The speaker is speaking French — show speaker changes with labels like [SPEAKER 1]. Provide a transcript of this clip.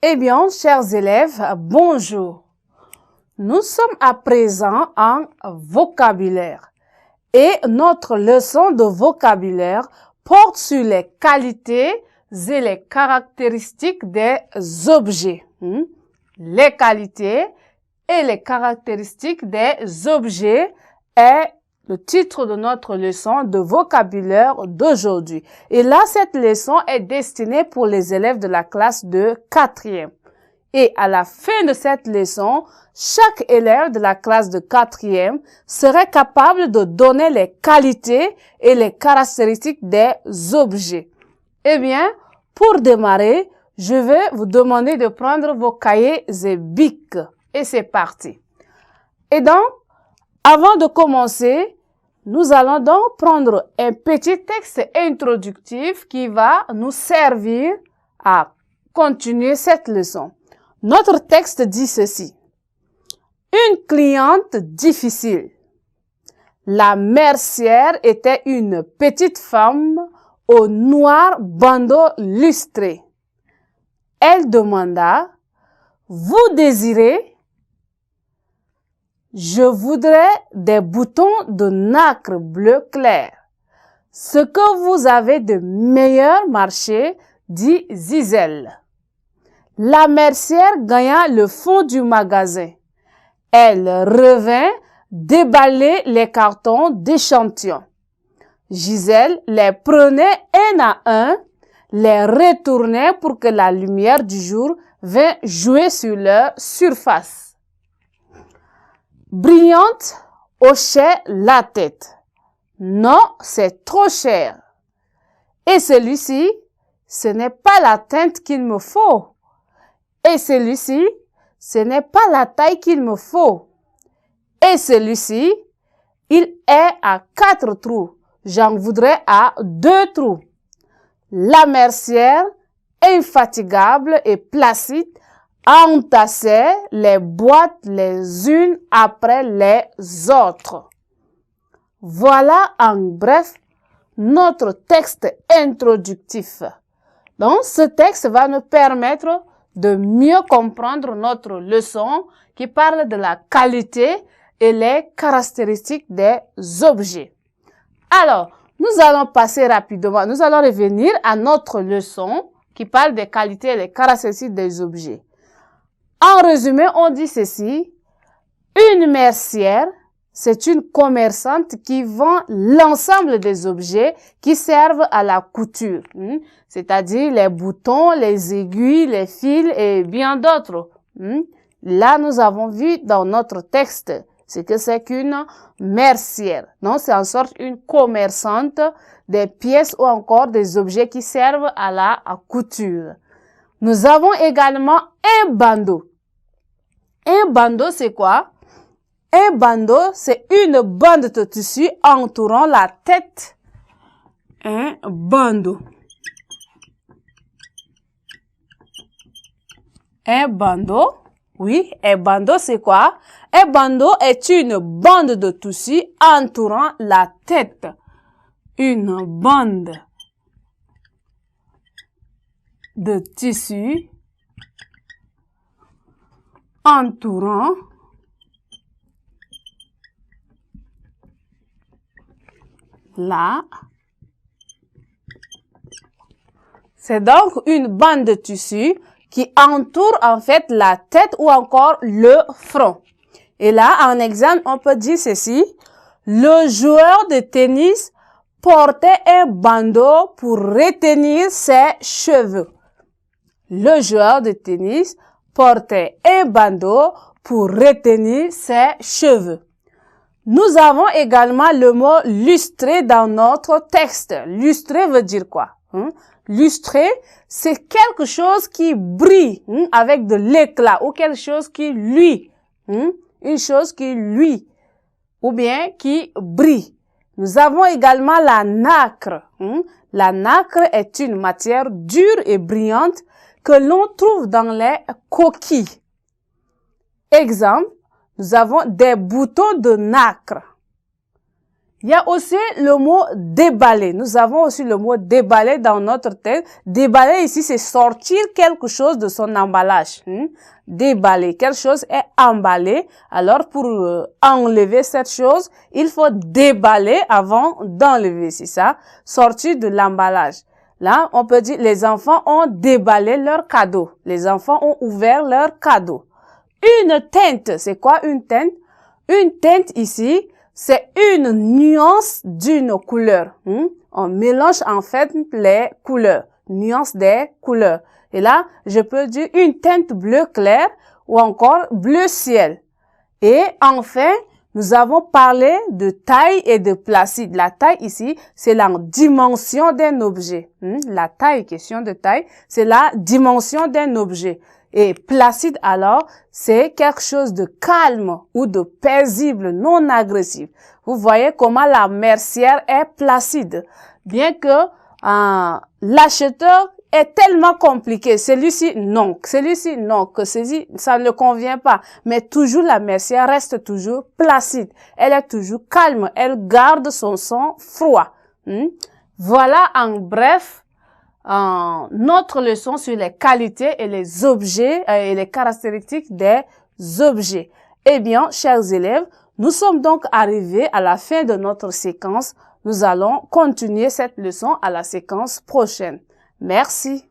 [SPEAKER 1] Eh bien, chers élèves, bonjour. Nous sommes à présent en vocabulaire et notre leçon de vocabulaire porte sur les qualités et les caractéristiques des objets. Les qualités et les caractéristiques des objets est le titre de notre leçon de vocabulaire d'aujourd'hui. Et là, cette leçon est destinée pour les élèves de la classe de 4e. Et à la fin de cette leçon, chaque élève de la classe de 4e serait capable de donner les qualités et les caractéristiques des objets. Eh bien, pour démarrer, je vais vous demander de prendre vos cahiers et bics. Et c'est parti. Et donc, avant de commencer, nous allons donc prendre un petit texte introductif qui va nous servir à continuer cette leçon. Notre texte dit ceci. Une cliente difficile. La mercière était une petite femme au noir bandeau lustré. Elle demanda, « Vous désirez ?» Je voudrais des boutons de nacre bleu clair. Ce que vous avez de meilleur marché, dit Gisèle. La mercière gagna le fond du magasin. Elle revint déballer les cartons d'échantillons. Gisèle les prenait un à un, les retournait pour que la lumière du jour vînt jouer sur leur surface. Brillante hochait la tête. Non, c'est trop cher. Et celui-ci, ce n'est pas la teinte qu'il me faut. Et celui-ci, ce n'est pas la taille qu'il me faut. Et celui-ci, il est à 4 trous. J'en voudrais à 2 trous. La mercière, infatigable et placide, entassait les boîtes les unes après les autres. Voilà en bref notre texte introductif. Donc, ce texte va nous permettre de mieux comprendre notre leçon qui parle de la qualité et les caractéristiques des objets. Alors, nous allons passer rapidement, nous allons revenir à notre leçon qui parle des qualités et des caractéristiques des objets. En résumé, on dit ceci, une mercière, c'est une commerçante qui vend l'ensemble des objets qui servent à la couture, c'est-à-dire les boutons, les aiguilles, les fils et bien d'autres. Là, nous avons vu dans notre texte ce que c'est qu'une mercière. Donc, c'est en sorte une commerçante des pièces ou encore des objets qui servent à la couture. Nous avons également un bandeau. Un bandeau, c'est quoi? Un bandeau, c'est une bande de tissu entourant la tête. Un bandeau. Un bandeau, oui, un bandeau, c'est quoi? Un bandeau est une bande de tissu entourant la tête. Une bande de tissu entourant la. C'est donc une bande de tissu qui entoure en fait la tête ou encore le front. Et là, en exemple, on peut dire ceci. Le joueur de tennis portait un bandeau pour retenir ses cheveux. Le joueur de tennis portait un bandeau pour retenir ses cheveux. Nous avons également le mot lustrer dans notre texte. Lustrer veut dire quoi? Lustrer, c'est quelque chose qui brille avec de l'éclat ou quelque chose qui luit. Une chose qui luit ou bien qui brille. Nous avons également la nacre. La nacre est une matière dure et brillante que l'on trouve dans les coquilles. Exemple, nous avons des boutons de nacre. Il y a aussi le mot déballer. Nous avons aussi le mot déballer dans notre texte. Déballer ici, c'est sortir quelque chose de son emballage. Déballer, quelque chose est emballé. Alors, pour enlever cette chose, il faut déballer avant d'enlever, c'est ça. Sortir de l'emballage. Là, on peut dire les enfants ont déballé leur cadeau. Les enfants ont ouvert leur cadeau. Une teinte, c'est quoi une teinte? Une teinte ici, c'est une nuance d'une couleur. On mélange en fait les couleurs, nuance des couleurs. Et là, je peux dire une teinte bleu clair ou encore bleu ciel. Et enfin, nous avons parlé de taille et de placide. La taille ici, c'est la dimension d'un objet. La taille, question de taille, c'est la dimension d'un objet. Et placide alors, c'est quelque chose de calme ou de paisible, non agressif. Vous voyez comment la mercière est placide. Bien que l'acheteur est tellement compliqué, celui-ci non, que ceci, ça ne convient pas. Mais toujours la mercière reste toujours placide. Elle est toujours calme, elle garde son sang froid. Voilà en bref notre leçon sur les qualités et les objets et les caractéristiques des objets. Eh bien, chers élèves, nous sommes donc arrivés à la fin de notre séquence. Nous allons continuer cette leçon à la séquence prochaine. Merci.